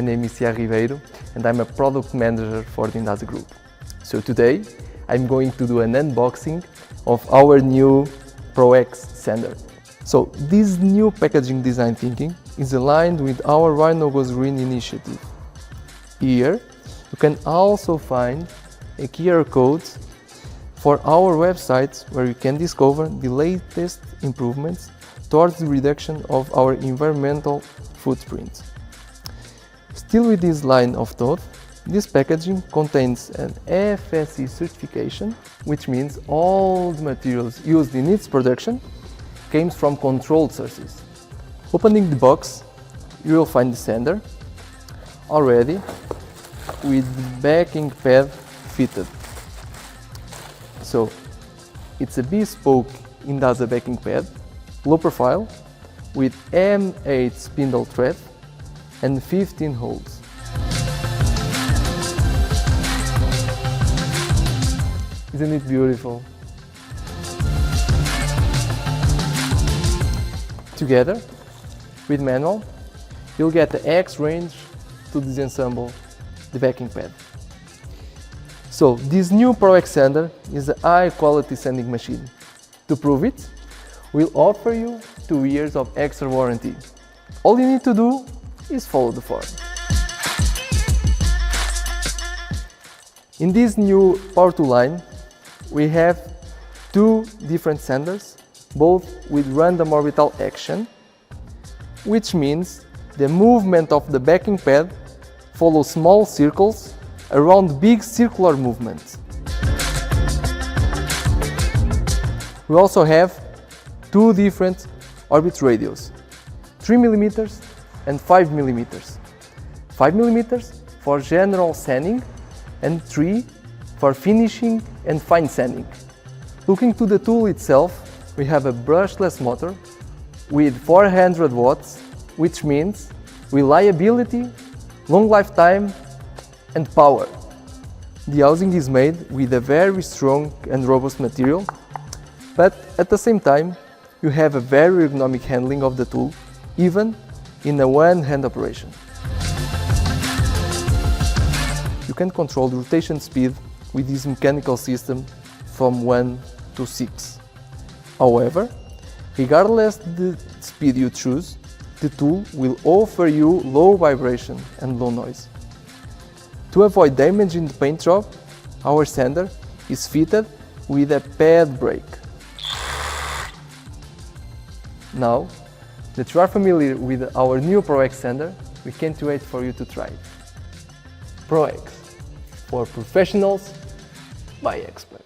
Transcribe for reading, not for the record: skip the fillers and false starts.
name is Cia Ribeiro and I'm a product manager for the Indasa group. So today I'm going to do an unboxing of our new ProX sander. So this new packaging design thinking is aligned with our Rhino Goes Green initiative. Here you can also find a QR code for our website where you can discover the latest improvements towards the reduction of our environmental footprint. Still with this line of thought, this packaging contains an FSC certification, which means all the materials used in its production came from controlled sources. Opening the box, you will find the sander already with the backing pad fitted. So it's a bespoke Indasa backing pad, low profile, with M8 spindle thread and 15 holes. Isn't it beautiful? Together with manual, you'll get the X range to disassemble the backing pad. So this new ProX sander is a high quality sanding machine. To prove it, we'll offer you 2 years of extra warranty. All you need to do is follow the form. In this new Power Tool line, we have 2 different sanders, both with random orbital action, which means the movement of the backing pad follows small circles around big circular movements. We also have 2 different orbit radius, 3 mm and 5 mm. 5 mm for general sanding and 3 for finishing and fine sanding. Looking to the tool itself, we have a brushless motor with 400 watts, which means reliability, long lifetime and power. The housing is made with a very strong and robust material, but at the same time you have a very ergonomic handling of the tool, even in a one-hand operation. You can control the rotation speed with this mechanical system from 1 to 6. However, regardless the speed you choose, the tool will offer you low vibration and low noise. To avoid damage in the paint job, our sander is fitted with a pad brake. Now that you are familiar with our new ProX sander, we can't wait for you to try it. ProX, for professionals by experts.